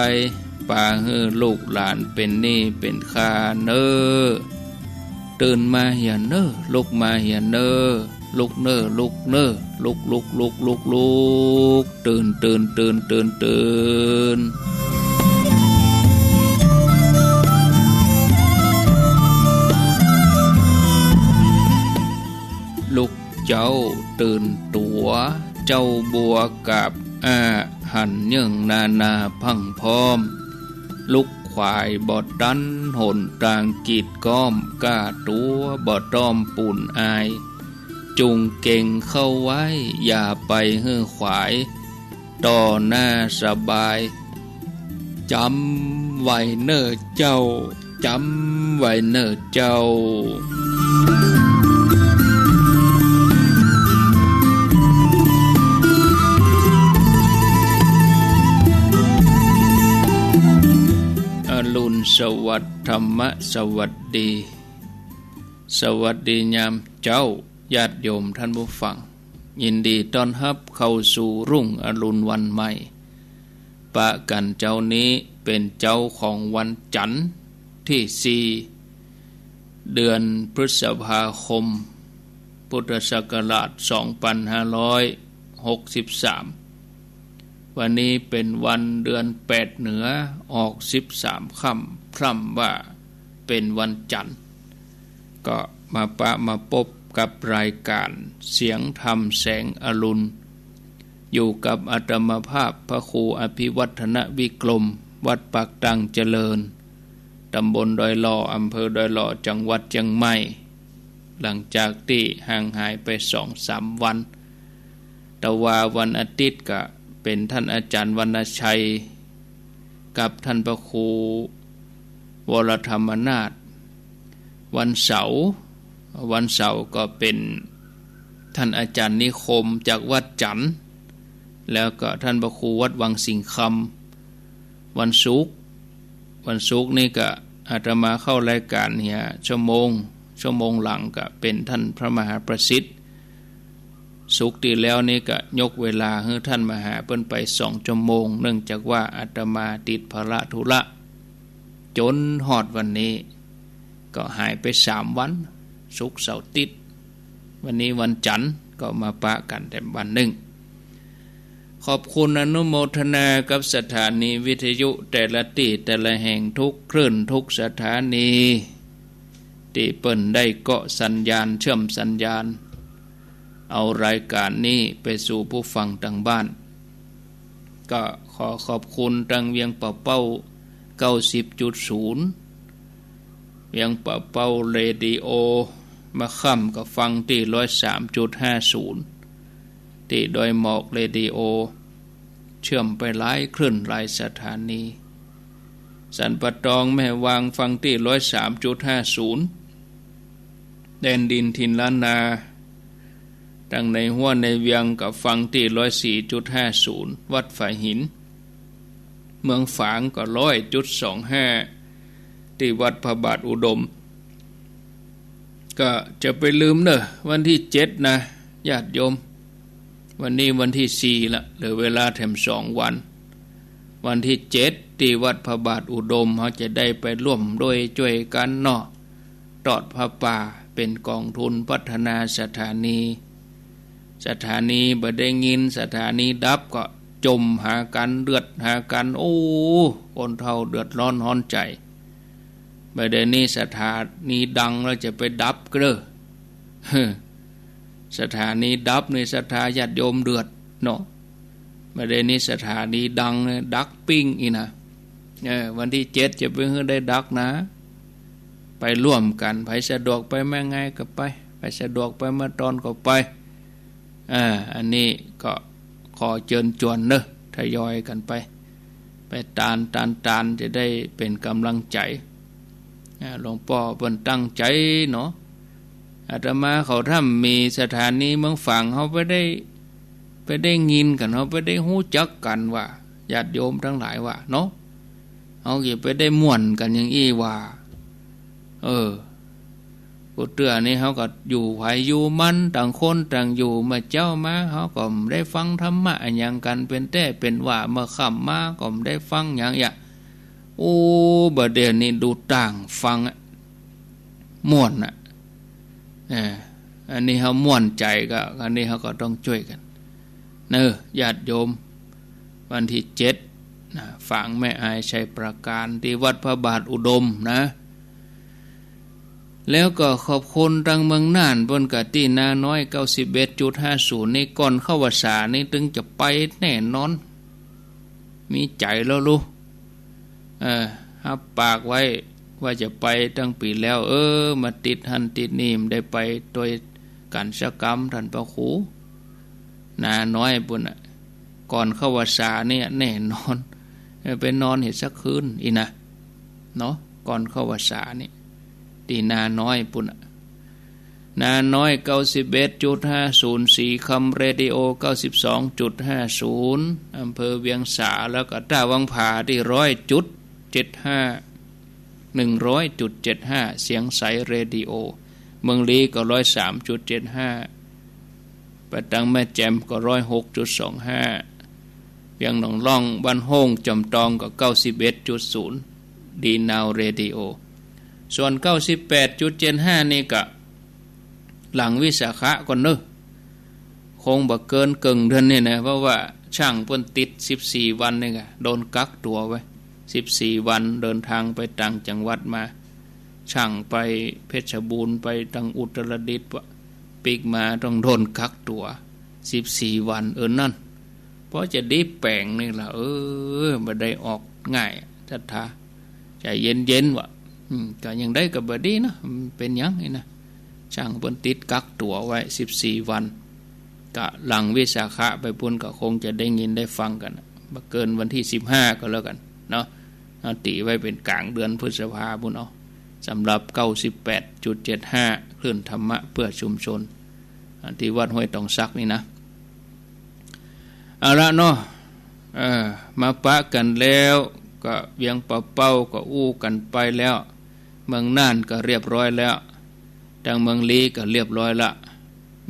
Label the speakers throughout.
Speaker 1: ไปป่าฮือลูกหลานเป็นนี่เป็นคาเนอตื่นมาเหียนเนอลุกมาเหียนเนอลุกเนอลุกเนอลุกตื่นลุกเจ้าตื่นตัวเจ้าบัวกับหันเนื่องนาพังพร้อมลุกควายบอดดันหนตางกีดก้อมกล้าตัวบอดต้อมปูนอายจุงเก่งเข้าไว้อย่าไปเฮือขวายต่อหน้าสบายจำไว้เนอเจ้าจำไว้เนอเจ้าอรุณสวัสดิ์ธรรมสวัสดีสวัสดียามเจ้าญาติโยมท่านผู้ฟังยินดีต้อนรับเข้าสู่รุ่งอรุณวันใหม่ปะกันเจ้านี้เป็นเจ้าของวันจันทร์ที่4เดือนพฤษภาคมพุทธศักราช2563วันนี้เป็นวันเดือน8เหนือออก13ค่ำพร่ำว่าเป็นวันจันทร์ก็มาพบกับรายการเสียงธรรมแสงอรุณอยู่กับอาตมาภาพพระครูอภิวัฒนวิกรมวัดปากตังเจริญตำบลดอยหล่ออำเภอดอยหล่อจังหวัดเชียงใหม่หลังจากที่ห่างหายไป 2-3 วันแต่ว่าวันอาทิตย์ก็เป็นท่านอาจารย์วรรณชัยกับท่านพระครูวรธรรมนาถวันเสาร์ก็เป็นท่านอาจารย์นิคมจากวัดจันทร์แล้วก็ท่านพระครูวัดวังสิงห์คำวันศุกร์นี่ก็อาตมาเข้ารายการเนี่ยชั่วโมงหลังก็เป็นท่านพระมหาประสิทธิ์ศุกร์ที่แล้วนี่ก็ยกเวลาให้ท่านมหาเปิ้นไป2 ชั่วโมงเนื่องจากว่าอาตมาติดภาระธุระจนฮอดวันนี้ก็หายไป3 วันศุกร์เสาร์อาทิตย์วันนี้วันจันทร์ก็มาปะกันแต่วันหนึ่งขอบคุณอนุโมทนากับสถานีวิทยุแต่ละที่แต่ละแห่งทุกคลื่นทุกสถานีที่เปิ้นได้เกาะสัญญาณเชื่อมสัญญาณเอารายการนี้ไปสู่ผู้ฟังทางบ้านก็ขอขอบคุณทางเวียงป่าเป้า 90.0 เวียงป่าเป้าเรดิโอมาค่ำก็ฟังที่ 103.50 ที่ดอยหมอกเรดิโอเชื่อมไปหลายคลื่นหลายสถานีสันปะตองแม่วางฟังที่ 103.50 แดนดินทินล้านนาดังในห้วในเวียงกับฟังที่ 104.50 วัดฝายหินเมืองฝางก็ 100.25 ที่วัดพระบาทอุดมก็จะไปลืมเนอะวันที่7นะญาติโยมวันนี้วันที่4ละเหลือเวลาแถม2 วันที่7ที่วัดพระบาทอุดมเขาจะได้ไปร่วมโดยช่วยกันเนาะตอดพระป่าเป็นกองทุนพัฒนาสถานีบ่ได้ยินสถานีดับก็จมหากันเดือดหากันโอ้คนเฒ่าเดือดร้อนฮ้อนใจบ่ได้นี้สถานีดังแล้วจะไปดับเก้อสถานีดับในศรัทธาญาติโยมเดือดเนาะบ่ได้นี้สถานีดังดักปิ้งอีนะวันที่7จะไปให้ได้ดักนะไปร่วมกันไผสะดวกไปแม่ไงก็ไปสะดวกไปเมื่อตอนก็ไปอันนี้ก็ขอเชิญชวนเนอะทยอยกันไปตานจะได้เป็นกำลังใจหลวงพ่อเพิ่นตั้งใจเนาะอาตมาเขาถ้ามีสถานีเมืองฝั่งเขาไปได้ยินกันเขาไปได้ฮู้จักกันว่าญาติโยมทั้งหลายว่าเนาะเขาก็ไปได้ม่วนกันอย่างอี้ว่า กูเตือนี่เขาก็อยู่ไผอยู่มันต่างคนต่างอยู่มาเจ้ามาเขาก็ได้ฟังธรรมะอย่างกันเป็นแต่เป็นว่าเมื่อค่ำมาก็ได้ฟังอย่างโอ้บดเดี๋ยวนี้ดูต่างฟังม่วนอันนี้เขาม่วนใจก็อันนี้เขาก็ต้องช่วยกันญาติโยมวันที่7ฝังแม่อายชัยประการที่วัดพระบาทอุดมนะแล้วก็ขอบคุณทางเมืองน่านบนกะที่นาน้อย 91.50 นี่ก่อนเข้าวัดสานี่ถึงจะไปแน่นอนมีใจแล้วลูกฮับปากไว้ว่าจะไปตั้งปีแล้วมาติดหันติดนี่มได้ไปโดยการชกรรมท่านพระครูนาน้อยบุญก่อนเข้าวัดสาเนี่ยแน่นอนไปนอนเห็นสักคืนอีนะเนาะก่อนเข้าวัดสานี่ตีนาน้อยปุ่นนาน้อย 91.50 สีคำเรดิโอ 92.50 อำเภอเวียงสาแล้วก็ท่าวังผาที่ 100.75 100.75 เสียงใสเรดิโอเมืองลีก็ 103.75 ประตังแม่แจ่มก็ 106.25 เวียงหนองล่องบ้านโฮงจำตองก็ 91.0 ดีนาวเรดิโอส่วน 98.75 นี่ก็หลังวิสาขะก่อนคงบ่เกินกึ่งเดือนนี่นะเพราะว่าช่างเพิ่นติด14วันนี่ก็โดนกักตัวไว้14วันเดินทางไปต่างจังหวัดมาช่างไปเพชรบูรณ์ไปทางอุตรดิตถ์ปีกมาต้องโดนกักตัว14วันนั่นเพราะจะได้แปลงนี่ล่ะบ่ได้ออกง่ายศรัทธาใจเย็นๆว่ะก็ยังได้ก็บ่ดีนะเป็นหยังนี่นะช่างเพิ่นติดกักตัวไว้14วันก็หลังวิสาขะไปพุ่นก็คงจะได้ยินได้ฟังกันบ่เกินวันที่15ก็แล้วกันเนาะเอาติไว้เป็นกลางเดือนพฤษภาคมพุ่นเอาสำหรับ 98.75 คลื่นธรรมะเพื่อชุมชนที่วัดห้วยตองซักนี่นะเอาละเนาะมาปะกันแล้วก็เวียงปะเป้าก็อู้กันไปแล้วเมืองน่านก็เรียบร้อยแล้วทางเมืองลีก็เรียบร้อยละ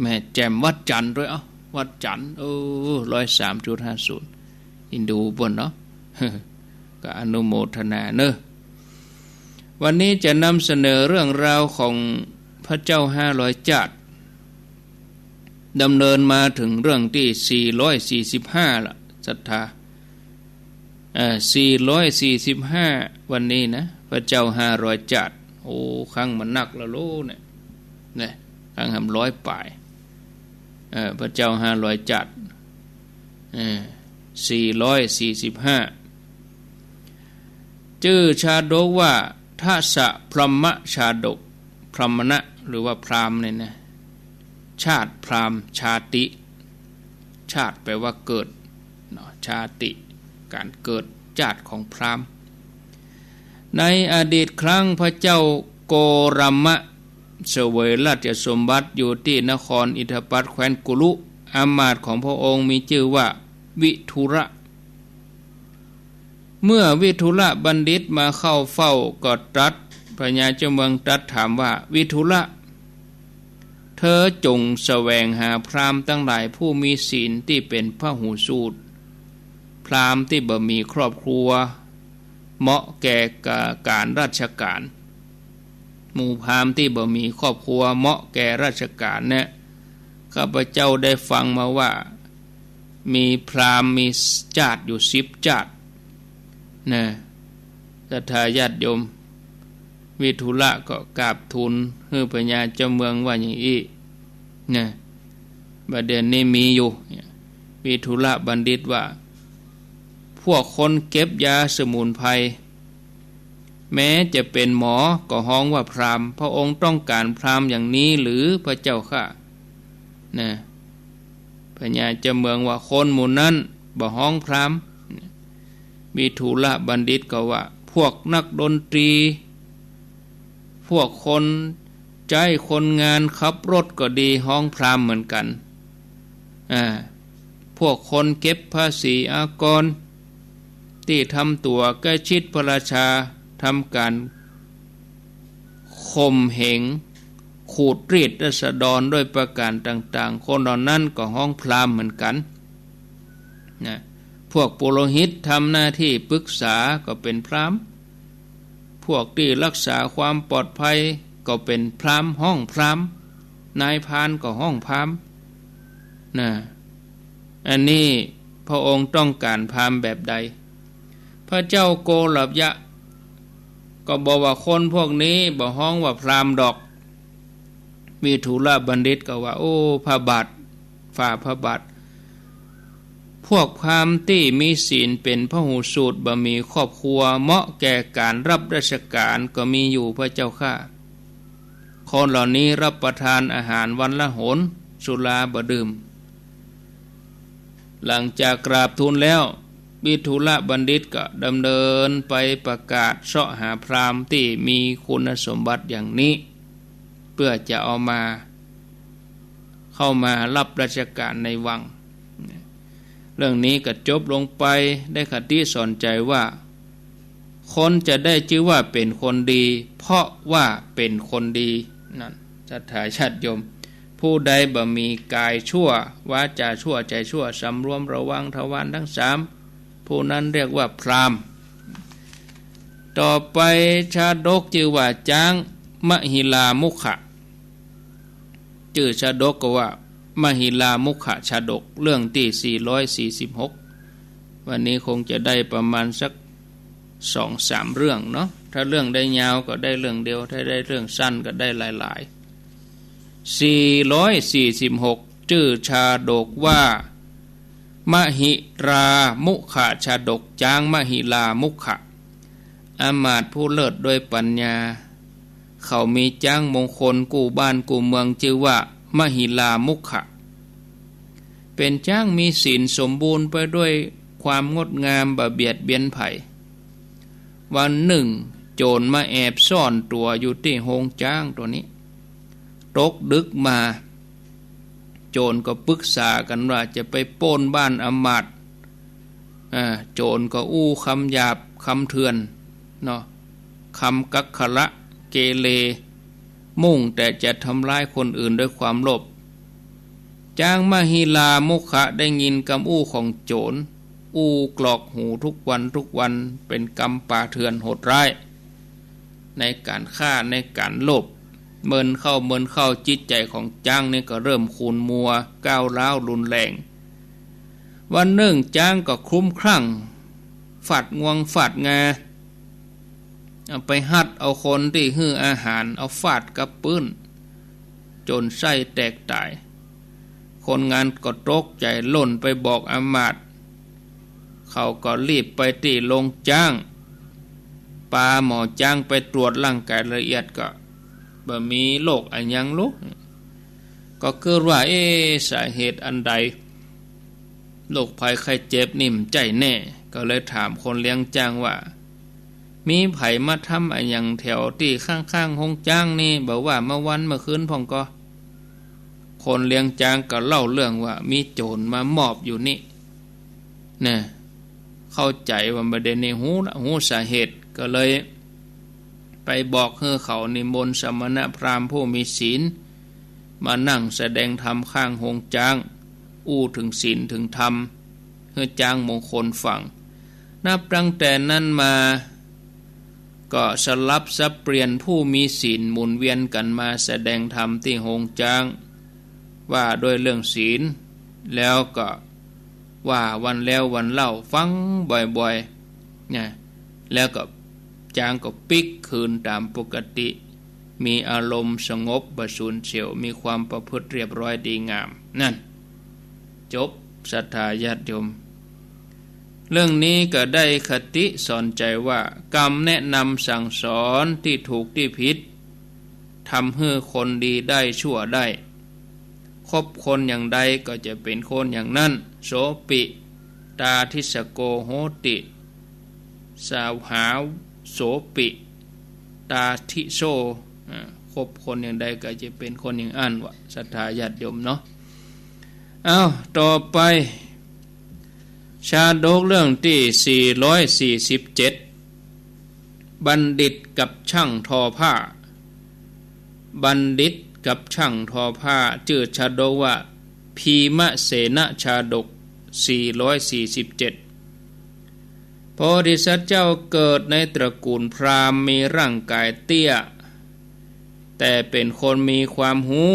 Speaker 1: แม่แจ่มวัดจันทร์ด้วยวัดจันทร์103.50 อินดูบนเนาะ ก็อนุโมทนาวันนี้จะนำเสนอเรื่องราวของพระเจ้า500จาดดำเนินมาถึงเรื่องที่445ละศรัทธา445วันนี้นะพระเจ้า500จาดครั้งมันนักละโลเนี่ยครั้ง100ป่ายพระเจ้า500จาด445ชื่อชาดกว่าทัสสะพรหมชาดกพรหมนะหรือว่าพราหมณ์เนี่ยนะชาติพราหมณ์ชาติชาติแปลว่าเกิดชาติการเกิดชาติของพราหมณ์ในอดีตครั้งพระเจ้าโกรัมมะเสวยราชสมบัติอยู่ที่นครอินทปัตแคว้นกุลุอามาตย์ของพระองค์มีชื่อว่าวิทุระเมื่อวิทุระบัณฑิตมาเข้าเฝ้าก็ตรัสพญาเจ้าเมืองตรัสถามว่าวิทุระเธอจงแสวงหาพราหมณ์ทั้งหลายผู้มีศีลที่เป็นพหูสูตรพราหมณ์ที่บ่มีครอบครัวเหมาะแก่การราชการหมู่พราหมณ์ที่บ่มีครอบครัวเหมาะแก่ราชการเนี่ยข้าพเจ้าได้ฟังมาว่ามีพราหมณ์มีจาติอยู่10จาตินะศรัทธาญาติโยมวิทุระก็กราบทูลให้พญาเจ้าเมืองว่าอย่างนี้นะประเด็นนี้มีอยู่วิทุระบัณฑิตว่าพวกคนเก็บยาสมุนไพรแม้จะเป็นหมอก็ฮ้องว่าพราหมณ์พระองค์ต้องการพราหมณ์อย่างนี้หรือพระเจ้าค่ะนะพญาเจ้าเมืองว่าคนหมู่นั้นบ่ฮ้องพราหมณ์วิทุระบัณฑิตก็ว่าพวกนักดนตรีพวกคนใจคนงานขับรถก็ดีฮ้องพราหมณ์เหมือนกันพวกคนเก็บภาษีอากรที่ทำตัวใกล้ชิดพระราชาทำการข่มเหง ขูดรีดราษฎรด้วยประการต่างๆคนเหล่านั้นก็ห้องพราหมณ์เหมือนกันนะพวกปุโรหิตทำหน้าที่ปรึกษาก็เป็นพราหมณ์พวกที่รักษาความปลอดภัยก็เป็นพราหมณ์ห้องพราหมณ์นายพรานก็ห้องพราหมณ์นะอันนี้พระองค์ต้องการพราหมณ์แบบใดพระเจ้าโกลบยะก็บอกว่าคนพวกนี้บ่ห้องว่าพราหมณ์ดอกมีธุระบัณฑิตก็ว่าโอ้พระบาทฝ่าพระบาทพวกพราหมณ์ที่มีศีลเป็นพหูสูตรบ่มีครอบครัวเหมาะแก่การรับราชการก็มีอยู่พระเจ้าข้าคนเหล่านี้รับประทานอาหารวันละหนสุราบ่ดื่มหลังจากกราบทูลแล้ววิทุระบัณฑิตก็ดำเนินไปประกาศเสาะหาพราหมณ์ที่มีคุณสมบัติอย่างนี้เพื่อจะเอามาเข้ามารับราชการในวังเรื่องนี้ก็จบลงไปได้คติสอนใจว่าคนจะได้ชื่อว่าเป็นคนดีเพราะว่าเป็นคนดีนั่นศรัทธาญาติโยมผู้ใดบ่มีกายชั่ววาจาชั่วใจชั่วสำรวมระวังทวารทั้งสามผู้นั้นเรียกว่าพราหมณ์ต่อไปชาดกชื่อว่าจางมหิลามุขะชื่อชาดกก็ว่ามหิลามุขะชาดกเรื่องที่446วันนี้คงจะได้ประมาณสัก 2-3 เรื่องเนาะถ้าเรื่องได้ยาวก็ได้เรื่องเดียวถ้าได้เรื่องสั้นก็ได้หลายๆ446ชื่อชาดกว่ามหิรามุขะชาดกจางมหิลามุขะอามาตย์ผู้เลิศโดยปัญญาเขามีจ้างมงคลกู่บ้านกู่เมืองชื่อว่ามหิลามุขะเป็นจ้างมีศีลสมบูรณ์ไปด้วยความงดงามบ่เบียดเบียนไผ่วันหนึ่งโจรมาแอบซ่อนตัวอยู่ที่โฮงจ้างตัวนี้ตกดึกมาโจรก็ปรึกษากันว่าจะไปปล้นบ้านอมาตย์โจรก็อู้คำหยาบคำเถื่อนเนาะคำกักขระเกเรมุ่งแต่จะทำร้ายคนอื่นด้วยความโลภจางมหิลามุขะได้ยินคำอู้ของโจรอู้กรอกหูทุกวันเป็นกรรมป่าเถื่อนโหดร้ายในการฆ่าในการโลภเมินเข้าจิตใจของจ้างนี่ก็เริ่มขุ่นมัวก้าวร้าวรุนแรงวันหนึ่งจ้างก็คลุ้มคลั่งฟาดงวงฟาดงาเอาไปหัดเอาคนที่หื้ออาหารเอาฟาดกับปืนจนไส้แตกตายคนงานก็ตกใจล่นไปบอกอามาตย์เขาก็รีบไปที่โรงจ้างปาหมอจ้างไปตรวจร่างกายละเอียดก็บ่มีโรคอันยังลุกก็เกิดว่าสาเหตุอันใดโรคภัยไข้เจ็บนิ่มใจแน่ก็เลยถามคนเลี้ยงจ้างว่ามีไผมาทำอันยังแถวที่ข้างๆห้องจ้างนี่บอกว่าเมื่อวันเมื่อคืนพ่องก็คนเลี้ยงจ้างก็เล่าเรื่องว่ามีโจรมามอบอยู่นี่เนี่ยเข้าใจว่าประเด็นในหูสาเหตุก็เลยไปบอกให้เขานิมนต์สมณพราหมณ์ผู้มีศีลมานั่งแสดงธรรมข้างโฮงจ้างอู้ถึงศีลถึงธรรมให้จ้างมงคลฟังนับตั้งแต่นั้นมาก็สลับสับเปลี่ยนผู้มีศีลหมุนเวียนกันมาแสดงธรรมที่โฮงจ้างว่าด้วยเรื่องศีลแล้วก็ว่าวันแล้ววันเล่าฟังบ่อยๆเนี่ยแล้วก็จ้างก็ปิกคืนตามปกติมีอารมณ์สงบประสูญเฉียวมีความประพฤติเรียบร้อยดีงามนั่นจบศรัทธาญาติโยมเรื่องนี้ก็ได้คติสอนใจว่ากรรมแนะนำสั่งสอนที่ถูกที่ผิดทำให้คนดีได้ชั่วได้คบคนอย่างใดก็จะเป็นคนอย่างนั้นโสปิตาทิสโกโหติสาวหาโสปิตาทิโซคบคนอย่างใดก็จะเป็นคนอย่างอันวะศรัทธาญาติโยมเนาะต่อไปชาดกเรื่องที่447บัณฑิตกับช่างทอผ้าบัณฑิต กับช่างทอผ้าชื่อชาดกว่าพีมะเสนชาดก447โพธิสัตว์เจ้าเกิดในตระกูลพราหมณ์มีร่างกายเตี้ยแต่เป็นคนมีความรู้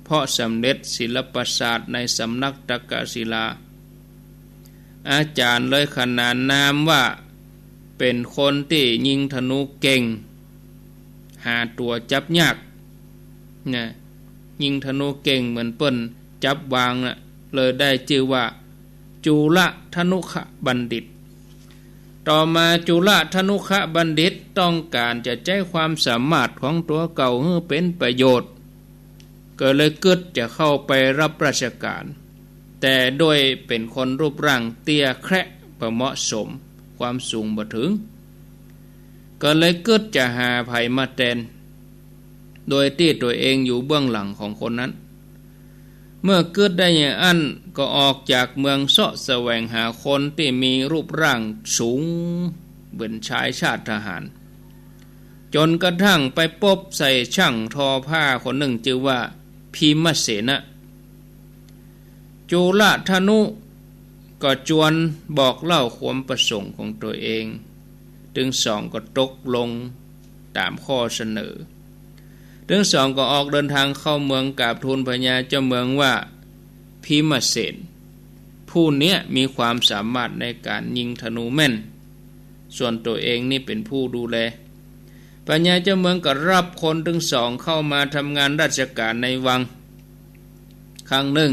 Speaker 1: เพราะสำเร็จศิลปศาสตร์ในสำนักตักกศิลาอาจารย์เลยขนานนามว่าเป็นคนที่ยิงธนูเก่งหาตัวจับยากนะยิงธนูเก่งเหมือนเปิ้นจับวางนะเลยได้ชื่อว่าจุลธนุขบัณฑิตต่อมาจุลธนุขบัณฑิตต้องการจะใช้ความสามารถของตัวเก่าให้เป็นประโยชน์ก็เลยกึดจะเข้าไปรับราชการแต่โดยเป็นคนรูปร่างเตี้ยแคระประเหมาะสมความสูงบ่ถึงก็เลยกึดจะหาไผมาแทนโดยที่ตัวเองอยู่เบื้องหลังของคนนั้นเมื่อเกิดได้อย่างอันก็ออกจากเมืองเสาะแสวงหาคนที่มีรูปร่างสูงเหมือนชายชาติทหารจนกระทั่งไปพบใส่ช่างทอผ้าคนหนึ่งชื่อว่าพีมเสนะจุลธนุก็จวนบอกเล่าความประสงค์ของตัวเองถึงสองก็ตกลงตามข้อเสนอทั้งสองก็ออกเดินทางเข้าเมืองกราบทูลพญาเจ้าเมืองว่าพิมเสนผู้เนี้ยมีความสามารถในการยิงธนูแม่นส่วนตัวเองนี่เป็นผู้ดูแลพญาเจ้าเมืองก็รับคนทั้งสองเข้ามาทำงานราชการในวังครั้งหนึ่ง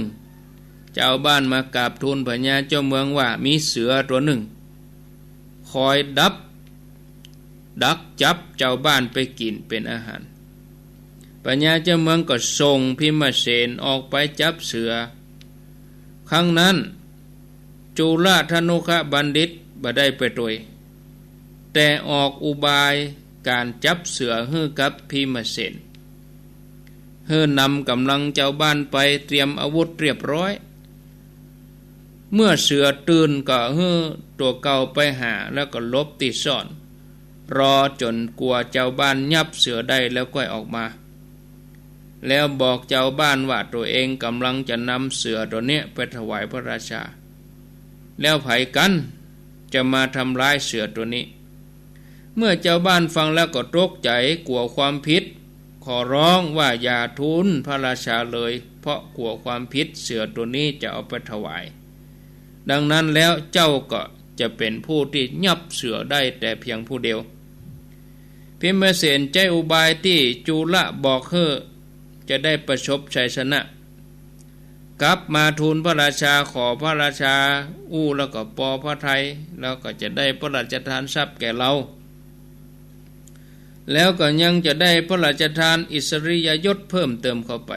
Speaker 1: เจ้าบ้านมากราบทูลพญาเจ้าเมืองว่ามีเสือตัวหนึ่งคอยดักจับเจ้าบ้านไปกินเป็นอาหารพญาเจ้าเมืองก็ส่งพิมเสนออกไปจับเสือครั้งนั้นจุลธนุขบัณฑิตบ่ได้ไปด้วยแต่ออกอุบายการจับเสือให้กับพิมเสนให้นำกำลังเจ้าบ้านไปเตรียมอาวุธเรียบร้อยเมื่อเสือตื่นก็ให้ตัวเก่าไปหาแล้วก็ลบติดซ่อนรอจนกลัวเจ้าบ้านยับเสือได้แล้วก็ออกมาแล้วบอกเจ้าบ้านว่าตัวเองกำลังจะนำเสือตัวเนี้ยไปถวายพระราชาแล้วไผกันจะมาทำร้ายเสือตัวนี้เมื่อเจ้าบ้านฟังแล้วก็ตกใจกลัวความผิดขอร้องว่าอย่าทูลพระราชาเลยเพราะกลัวความผิดเสือตัวนี้จะเอาไปถวายดังนั้นแล้วเจ้าก็จะเป็นผู้ที่ยับเสือได้แต่เพียงผู้เดียวพิมเสนใจอุบายที่จุลบอกจะได้ประสบชัยชนะกลับมาทูลพระราชาขอพระราชาแล้วก็ปอพระทัยแล้วก็จะได้พระราชทานทรัพย์แก่เราแล้วก็ยังจะได้พระราชทานอิสริยยศเพิ่มเติมเข้าไป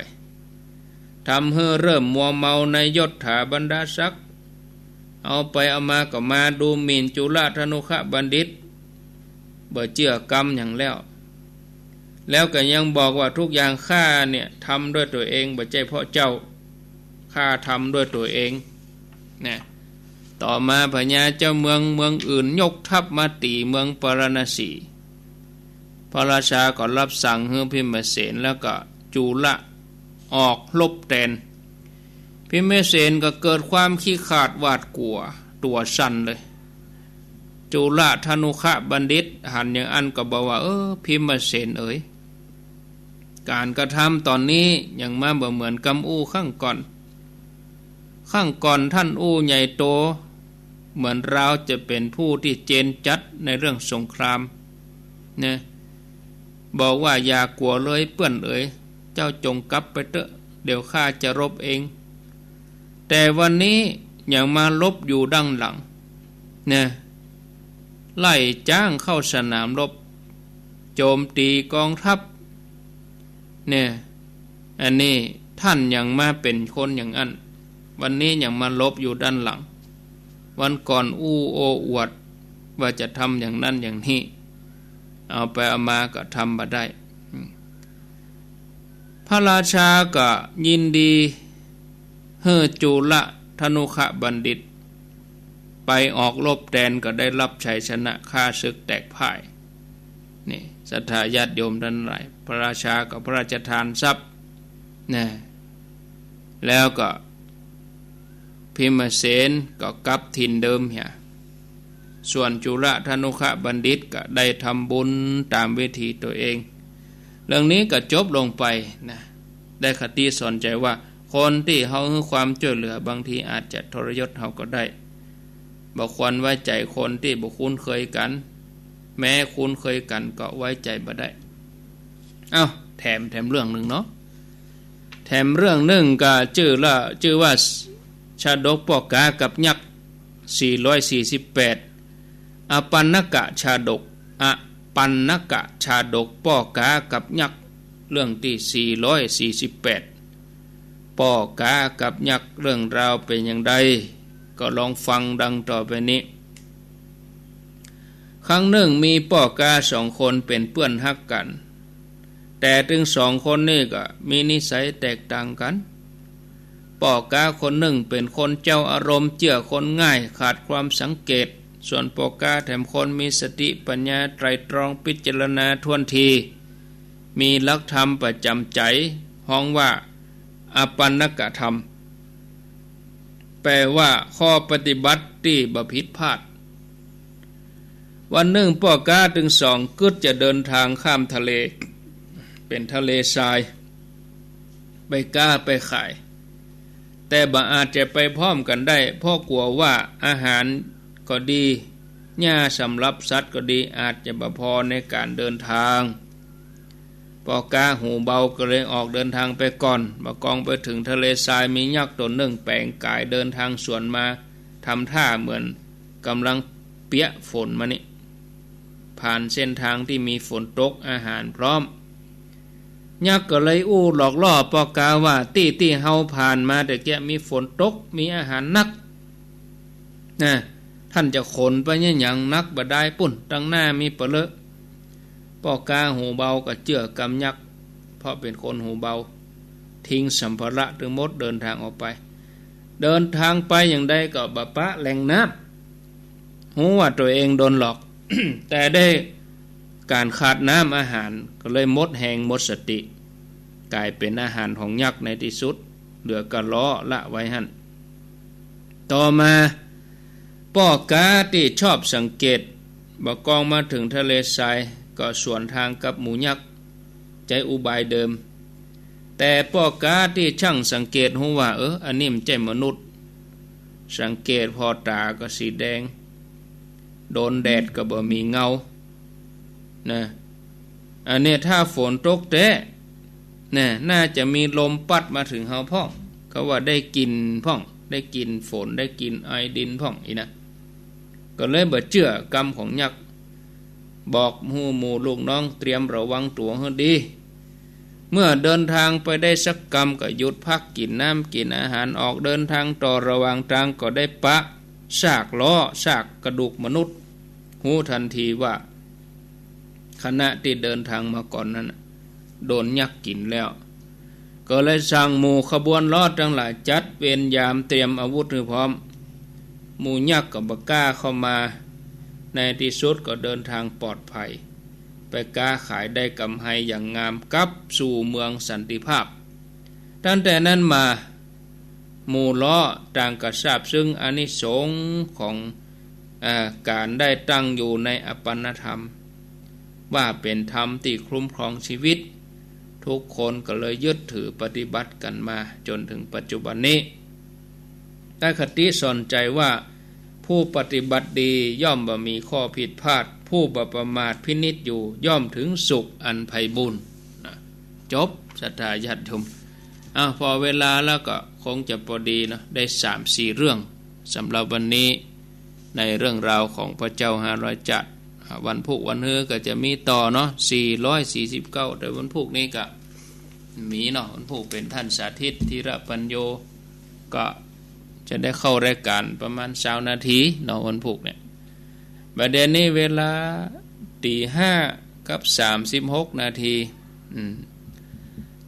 Speaker 1: ทำให้เริ่มมัวเมาในยศถาบรรดาศักดิ์เอาไปเอามาก็มาดูหมิ่นจุลธนุขบัณฑิตบ่เจือกรรมอย่างแล้วก็ยังบอกว่าทุกอย่างข้าเนี่ยทำด้วยตัวเองบ่ใช่เพราะเจ้าข้าทำด้วยตัวเองนะต่อมาพญาเจ้าเมืองอื่นยกทัพมาตีเมืองปารณสีพระราชาก็รับสั่งให้พิมเสนแล้วก็จุลออกลบแทนพิมเสนก็เกิดความขี้ขาดหวาดกลัวตัวสั่นเลยจุลธนุขบัณฑิตหันอย่างอันก็บอกว่าพิมเสนเอ๋ยการกระทำตอนนี้ยังมาบ่เหมือนกำข้างก่อนท่านใหญ่โตเหมือนเราจะเป็นผู้ที่เจนจัดในเรื่องสงครามเนี่ยบอกว่าอย่ากลัวเลยเปื้อนเอ๋ยเจ้าจงกลับไปเถอะเดี๋ยวข้าจะรบเองแต่วันนี้ยังมาลบอยู่ดั้งหลังเนี่ยไล่จ้างเข้าสนามรบโจมตีกองทัพเนี่ยอันนี้ท่านยังมาเป็นคนอย่างนั้นวันนี้ยังมาลบอยู่ด้านหลังวันก่อนโอ้อวดว่าจะทำอย่างนั้นอย่างนี้เอาไปเอามาก็ทำมาได้พระราชาก็ยินดีให้จุลธนุขบัณฑิตไปออกรบแดนก็ได้รับชัยชนะฆ่าศึกแตกพ่ายนี่ศรัทธาญาติโยมท่านหลายพระราชากับพระราชทานทรัพย์ นะแล้วก็พิมเสนก็กลับถิ่นเดิมเหี่ยส่วนจุลธนุขบัณฑิตก็ได้ทำบุญตามวิธีตัวเองเรื่องนี้ก็จบลงไปนะได้คติสอนใจว่าคนที่เขาให้ความช่วยเหลือบางทีอาจจะทรยศเขาก็ได้บ่ควรไว้ใจคนที่บ่คุ้นเคยกันแม้คุ้นเคยกันก็ไว้ใจบ่ได้แถมเรื่องหนึ่งเนาะแถมเรื่องหนึ่งก็ชื่อว่าชาดกปอกากับยักษ์448อปันนกะชาดกอปันนกะชาดกปอกากับยักษ์เรื่องที่448ปอกากับยักษ์เรื่องราวเป็นอย่างไรก็ลองฟังดังต่อไปนี้ครั้งหนึ่งมีปอกา2 คนเป็นเพื่อนฮักกันแต่ถึง2 คนนี่ก็มีนิสัยแตกต่างกันปอกาคนหนึ่งเป็นคนเจ้าอารมณ์เจื่อคนง่ายขาดความสังเกตส่วนปอกาแถมคนมีสติปัญญาไตรตรองพิจารณาท่วนทีมีหลักธรรมประจำใจห้องว่าอปันนกธรรมแปลว่าข้อปฏิบัติที่บ่ผิดพลาดวันหนึ่งปอกาถึง2กึศจะเดินทางข้ามทะเลเป็นทะเลทรายไปก้าไปขายแต่บ่อาจจะไปพร้อมกันได้เพราะกลัวว่าอาหารก็ดีหญ้าสำหรับสัตว์ก็ดีอาจจะบ่พอในการเดินทางปอกาหูเบาก็เลยออกเดินทางไปก่อนบ่กองไปถึงทะเลทรายมียักษ์ตนหนึ่งแปลงกายเดินทางสวนมาทำท่าเหมือนกำลังเปียกฝนมานี่ผ่านเส้นทางที่มีฝนตกอาหารพร้อมยักษ์ก็เลยหลอกล่อปอกาว่าที่เฮาผ่านมาแต่แกมีฝนตกมีอาหารนักนะท่านจะขนไปเนี่ยอย่างนักบ่ได้ปุ่นตั้งหน้ามีเปลือกปอกาหูเบาก็เจือกกำยักษ์เพราะเป็นคนหูเบาทิ้งสัมภาระทั้งหมดเดินทางออกไปเดินทางไปอย่างใดก็บะปะแหล่งน้ำหูว่าตัวเองโดนหลอก แต่ได้การขาดน้ำอาหารก็เลยหมดแหงหมดสติกลายเป็นอาหารของยักษ์ในที่สุดเหลือกระล้อละไว้หั่นต่อมาป้อกาที่ชอบสังเกตบ่กองมาถึงทะเลทรายก็สวนทางกับหมูยักษ์ใจอุบายเดิมแต่ป้อกาที่ช่างสังเกตหูว่าอันนี้มันใจมนุษย์สังเกตพอตาก็สีแดงโดนแดดก็บ่มีเงานะอันนี้ถ้าฝนตกแต่น่าจะมีลมปัดมาถึงเฮาพ่องก็ว่าได้กินพ่องได้กินฝนได้กินไอดินพ่องอีนะก็เลยบ่เชื่อกรรมของยักษ์บอกหมู่ลูกน้องเตรียมระวังตัวให้ดีเมื่อเดินทางไปได้สักกรรมก็หยุดพักกินน้ำกินอาหารออกเดินทางต่อระหว่างทางก็ได้ปะซากล้อซากกระดูกมนุษย์หูทันทีว่าขณะที่เดินทางมาก่อนนั้นโดนยักษ์กินแล้วก็เลยสั่งหมู่ขบวนล้อทั้งหลายจัดเวรยามเตรียมอาวุธให้พร้อมหมู่ยักษ์ก็บ่กล้าเข้ามาในที่สุดก็เดินทางปลอดภัยไปค้าขายได้กำไรอย่างงามกลับสู่เมืองสันติภาพตั้งแต่นั้นมาหมู่ล้อต่างก็ทราบซึ่งอานิสงส์ของการได้ตั้งอยู่ในอปันนธรรมว่าเป็นธรรมที่คุ้มครองชีวิตทุกคนก็เลยยึดถือปฏิบัติกันมาจนถึงปัจจุบันนี้ได้คติสอนใจว่าผู้ปฏิบัติดีย่อมบ่มีข้อผิดพลาดผู้บ่ประมาทพินิจอยู่ย่อมถึงสุขอันไพบูลย์จบศรัทธาญาติโยมพอเวลาแล้วก็คงจะพอดีนะได้ 3-4 เรื่องสำหรับวันนี้ในเรื่องราวของพระเจ้า500จัดวันพุธวันเฮือก็จะมีต่อเนาะ449แต่วันพุธนี้ก็มีเนาะวันพุธเป็นท่านสาธิตธีระปัญโยก็จะได้เข้ารายการประมาณ20นาทีเนาะวันพุธเนี่ยประเด็นนี้เวลา 5:36 นาที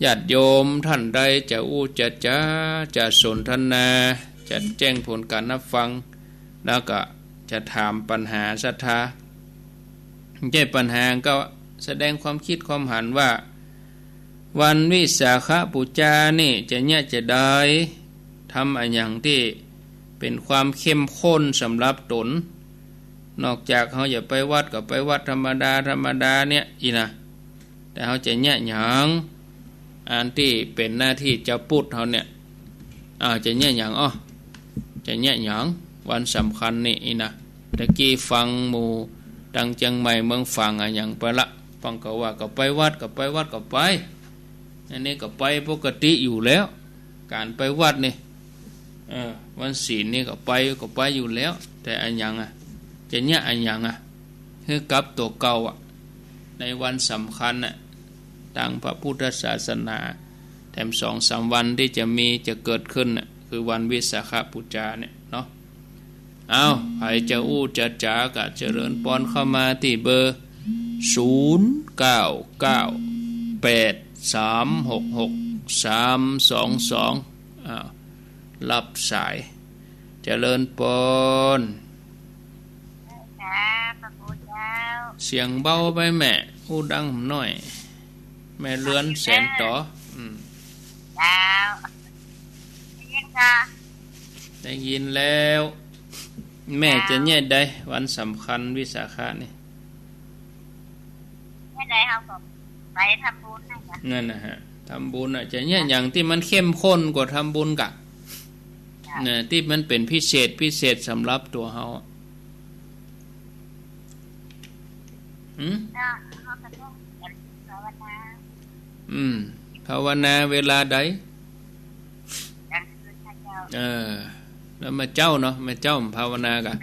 Speaker 1: ญาติโยมท่านใดจะจะสนทนาจะแจ้งผลการรับฟังแล้วก็จะถามปัญหาศรัทธาแก้ปัญหาก็แสดงความคิดความเห็นว่า วันวิสาขบูชานี่จะเนี่ยจะได้ทำอะไรอย่างที่เป็นความเข้มข้นสำหรับตนนอกจากเขาอย่าไปวัดก็ไปวัดธรรมดาเนี่ยอีนะแต่เขาจะเนี่ยหยังอันที่เป็นหน้าที่เจ้าพุทธเขาเนี่ยจะเนี่ยหยังจะเนี่ยหยังวันสำคัญนี่อีนะตะกี้ฟังหมู่ดังเชียงใหม่เมืองฟังอย่างไปละฟังก็ว่าก็ไปวัดก็ไปอันนี้ก็ไปปกติอยู่แล้วการไปวัดนี่วันศีลนี่ก็ไปอยู่แล้วแต่อันยังจะเนี่ยอันยังคือกับตัวเก่าในวันสำคัญทางพระพุทธศาสนาแถม2-3 วันที่จะเกิดขึ้นคือวันวิสาขบูชาเนี่ยเนาะเอาใครจะอู้จะจ๋ากะเจริญปอนเข้ามาที่เบอร์0998366322รับสายเจริญปอนเสียงเบาไปแม่อู้ดังหน่อยแม่เลือนแสนต่อได้ยินแล้วแม่จะเนี่ยได้วันสำคัญวิสาขะนี่
Speaker 2: เนี่ยได้เขาก็ไปทำบุญ
Speaker 1: นั่นนะฮะทำบุญจะเนี่ยอย่างที่มันเข้มข้นกว่าทำบุญกะเนี่ยที่มันเป็นพิเศษสำหรับตัวเขาภาวนาเวลาใดแล้วมาเจ้าเนาะมาเจ้าภาวนากะ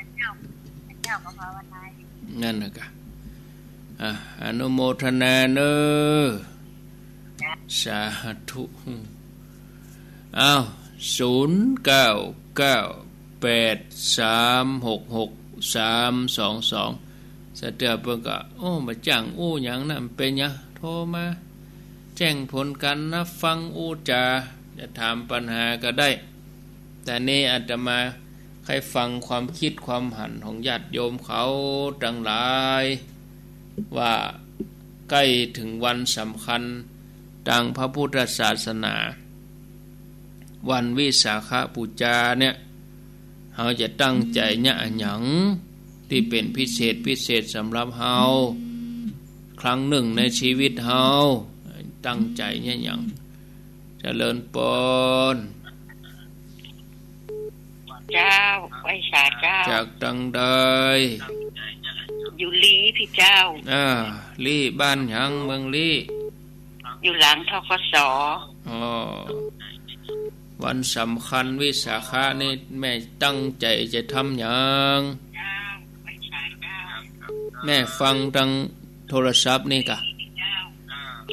Speaker 1: นั่นนะกะอนุโมทนาเนอสาธุ0998366322สะเตือเพิ่นก็มาจ้างหยังนั่นเป็นหยังโทรมาแจ้งผลกันนะฟังจาจะถามปัญหาก็ได้แต่นี่อาตมาให้ฟังความคิดความหันของญาติโยมเขาทั้งหลายว่าใกล้ถึงวันสำคัญทางพระพุทธศาสนาวันวิสาขบูชาเนี่ยเขาจะตั้งใจเนี่ยหยังที่เป็นพิเศษสำหรับเฮาครั้งหนึ่งในชีวิตเฮาตั้งใจเนี่ยหยังเจริญปอน
Speaker 2: เจ้าไว้สาเจ้า
Speaker 1: จากตังใด
Speaker 2: อยู่ลีพี่เจ้า
Speaker 1: ลีบ้านหยังเมืองลี
Speaker 2: อยู่หลังทกส.
Speaker 1: วันสำคัญวิสาขะนี่แม่ตั้งใจจะทำหยังแม่ฟังทางโทรศัพท์นี่กะ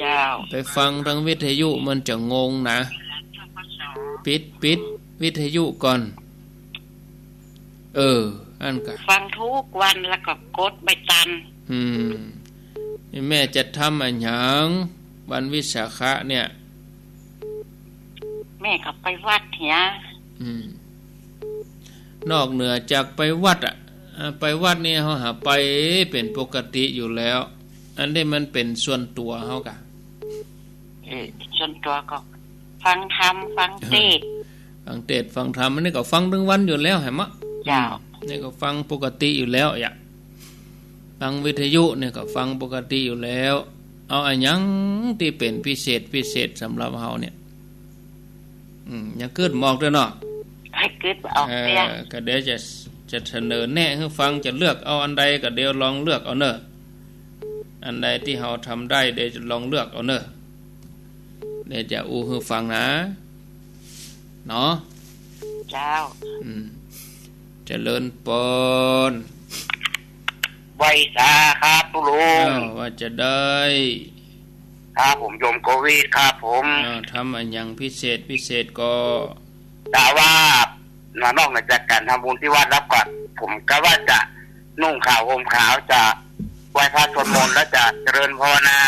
Speaker 2: เจ้า
Speaker 1: ไปฟังทางวิทยุมันจะงงนะปิดวิทยุก่อนอันกะ
Speaker 2: ฟังทุกวันแล้วก็กดใบตัน
Speaker 1: แม่จะทำอะไรอย่างวันวิสาขะเนี่ย
Speaker 2: แม่ก็ไปวัดเหีย
Speaker 1: นอกเหนือจากไปวัดไปวัดนี่เขาหาไปเป็นปกติอยู่แล้วอันนี้มันเป็นส่วนตัวเขากะ
Speaker 2: ส่วนตัวก็ฟังธรรมฟังเทศ
Speaker 1: ฟังธรรมอันนี้ก็ฟังทั้งวันอยู่แล้วเห็นมั้ย
Speaker 2: เจ้า
Speaker 1: นี่ก็ฟังปกติอยู่แล้วฟังวิทยุเนี่ยก็ฟังปกติอยู่แล้วเอาอันยังที่เป็นพิเศษสำหรับเฮาเนี่ยยังเกิดมองด้วยเนาะ
Speaker 2: ให้เกิดออกเนี่ย
Speaker 1: ก็เดี๋ยวจะเสนอแนะให้ฟังจะเลือกเอาอันใดก็เดี๋ยวลองเลือกเอาเนอะอันใดที่เฮาทำได้เดี๋ยวจะลองเลือกเอาเนอะเดี๋ยวจะให้ฟังนะเนาะ
Speaker 2: เจ้า
Speaker 1: เจริญปน
Speaker 3: ไว้สาครับตุลุง
Speaker 1: ว่าจะได้
Speaker 3: ครับผมโยมโควิดครับผม
Speaker 1: ทำอะไรอย่างพิเศษก็
Speaker 3: แต่ว่านอกจากการทำบุญที่วัดรับก่อนผมก็ว่าจะนุ่งขาวห่มขาวจะไหว้พระสวดมนต์แล้วจะเจริญภาวนา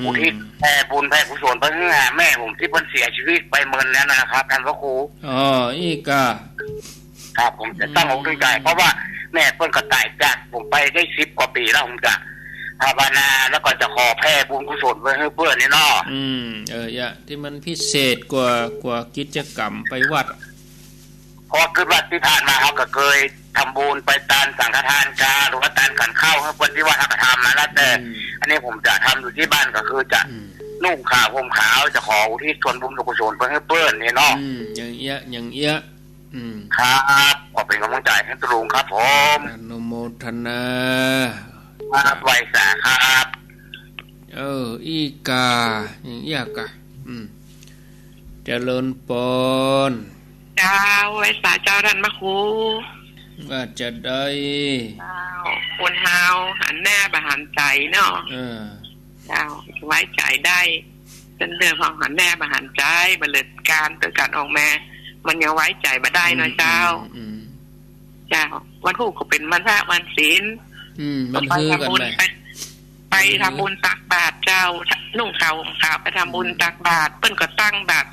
Speaker 3: อุทิศแผ่บุญแผ่กุศลไปให้แม่ผมที่เพิ่นเสียชีวิตไปเมินแล้วนะครับท่านพระครู
Speaker 1: อีกา
Speaker 3: ครับผมจะตั้งอกตั้งใจเพราะว่าแม่เพิ่นก็ตายจากผมไปได้10 กว่าปีแล้วผมจะ ภาวนาแล้วก็จะขอแผ่บุญกุศลไว้ให้เพื่อนนี่เนาะ
Speaker 1: ที่มันพิเศษกว่ากิจกรรมไปวัด
Speaker 3: พอคือวัดที่ผ่านมาเขาก็เคยทำบุญไปตานสังฆทานกาหรือว่าตานขันข้าวให้คนที่วัดเขาก็ทำนะแล้วแต่อันนี้ผมจะทำอยู่ที่บ้านก็คือจะนุ่งขาวห่มขาวจะขออุทิศส่วนบุญกุศลไปให้เพื่อนนี่เนาะ
Speaker 1: อย่างเอี้ย
Speaker 3: ครับขอเป็นกำลังใจให้ตรุงครับผม
Speaker 1: อนุโมทนา
Speaker 3: ครับไว้สาครับ
Speaker 1: อีกาอย่างเอี้ยกะเจริญปน
Speaker 2: เจ้าไว้สาเจ้าดันมาคู
Speaker 1: ว่าจะได้
Speaker 2: เจ้าคนเฮาหันหน้าบหันใจเนาะเจ้าไว้ใจได้เป็นเรื่องของหันหน้าบหันใจบรรลุการตัวการออกมามันยังไว้ใจมาได้นะเจ้าเจ้าวันพุธก็เป็นวันพระวันศีล
Speaker 1: มันคือกัน
Speaker 2: ไปทำบุญตักบาตรเจ้านุ่งขาวห่มขาวไปทำบุญตักบาตรเปิ้นก็ตั้งบาตร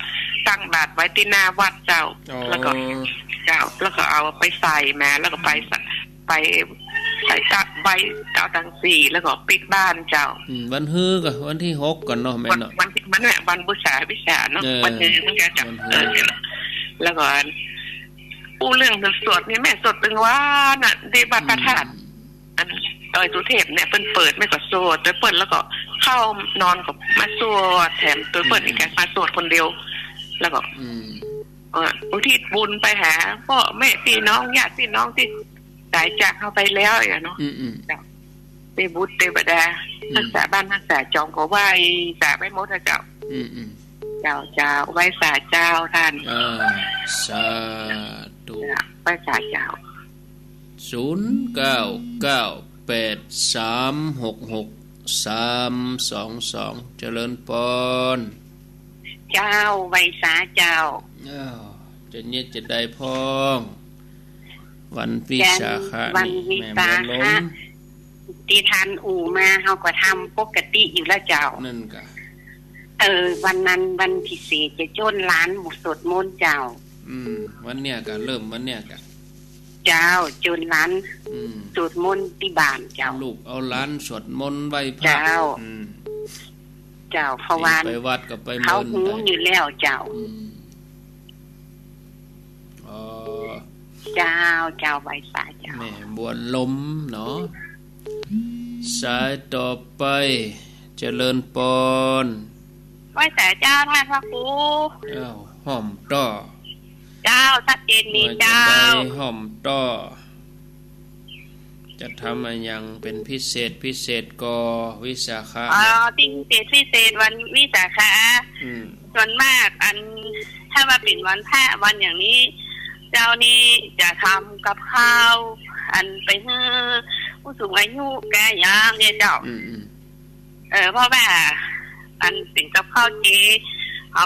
Speaker 2: ไว้ที่หน้าวัดเจ้าแล้วก็เจ้าแล้วก็เอาไปใส่แม่แล้วก็ไปตักใบเจ้าตังสี่แล้วก็ปิดบ้านเจ้า
Speaker 1: วันฮือก็วันที่6ก่อนเนาะแม่เนาะ
Speaker 2: วันบุษาวิสาเนาะวันฮือมันก็จะแล้วก็ผู้เรื่องสวดนี่แม่สวดตึงว่าน่ะที่วัดพระธาตุอันดอยสุเทพเนี่ยเปิดไม่ก็สวดตัวเปิดแล้วก็เข้านอนกับมาสวดแถมตัวเปิดอีกแกมาสวดคนเดียวแล้วก็อุทิศบุญไปหาพ่อแม่พี่น้องญาติพี่น้องที่ตายจากเข้าไปแล้วอย่างเนาะไปบุญไปบดารักษาบ้านรักษาจองก็ไหว้สาไม่หมดนะเจ้าเจ้าไหว้สาเจ้าท่าน
Speaker 1: สาธุ
Speaker 2: ไหว้สาเจ้า
Speaker 1: 0998366322เจริญปน
Speaker 2: เจ้าไหว้สาเจ้า
Speaker 1: จะเนี่ยจะได้พ้องวันวิสาขะ
Speaker 2: วันวิสาขะที่ทานอู่มาเฮาก็ทำปกติอยู่แล้วเจ้า
Speaker 1: นั่นก็
Speaker 2: วันนั้นวันพิเศษจะโจนร้านสวดมนต์เจ้า
Speaker 1: วันเนี้ยก็เริ่มวันเนี้ยก็
Speaker 2: เจ้าโจนร้านสวดมนต์ที่บ้านเจ้า
Speaker 1: ลูกเอาร้านสวดมนต์ไว้พระ
Speaker 2: เจ้าเพราะว่า
Speaker 1: ไปวัดก็ไปมนต์
Speaker 2: เขาหูอยู่แล้วเจ้าเจ้าไว้สาเจ้า
Speaker 1: แม่บัวลมเนาะสายต่อไปเจริญปน
Speaker 2: ไว้สาเจ้าท่านพระครู
Speaker 1: หอมต่อ
Speaker 2: เจ้าชัดเจนนี่เจ้า
Speaker 1: หอมต่อจะทำอะไรอย่างเป็นพิเศษก็วิสาขะ
Speaker 2: พิเศษวันวิสาขะส่วนมากถ้ามาเป็นวันพระวันอย่างนี้เจ้านี่จะทำกับข้าวไปให้ผู้สูงอายุแก่ย่างเนี่ยเจ้าเพราะว่าเป็นกับข้าวเจเอา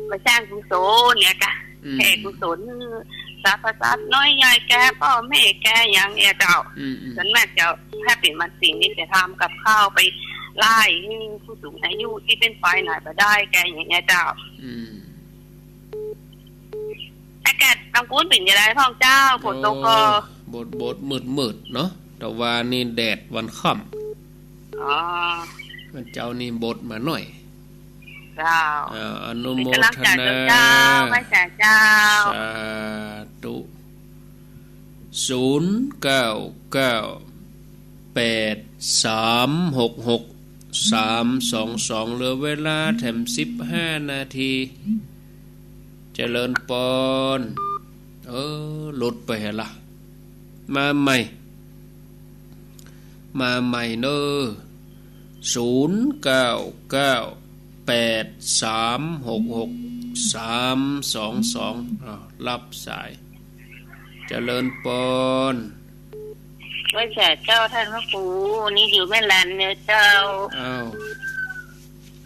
Speaker 2: ไปสร้างกุศลเนี่ยกะแผ่กุศลสาธุสาธุน้อยใหญ่แก่พ่อแม่แก่อย่างเนี่ยเจ้าส่วนมากเจ้าถ้าเป็นวันสิ่งนี้จะทำกับข้าวไปไล่ให้ผู้สูงอายุที่เป็นฝ่ายไหนไปได้แก่อย่างเงี้ยเจ้าอากาศตังกุ้นเป็นยังไงพ่อเจ้าฝนตกก็
Speaker 1: บดมืดเนาะแต่ว่านี่แดดวันค่ำวันเจ้านี่บดมาหน่อย
Speaker 2: เจ้า
Speaker 1: อนุโมทนา
Speaker 2: ไม่ใช่เจ้า
Speaker 1: สาธุ0998366322เหลือเวลาแถม15นาทีเจริญปนหลุดไปเหรอมาใหม่เน0998366322รับสายเจริญปน
Speaker 2: ไว้แต่เจ้าท่านพระครูนี่อยู่แม่ลานเนี่ยเจ้า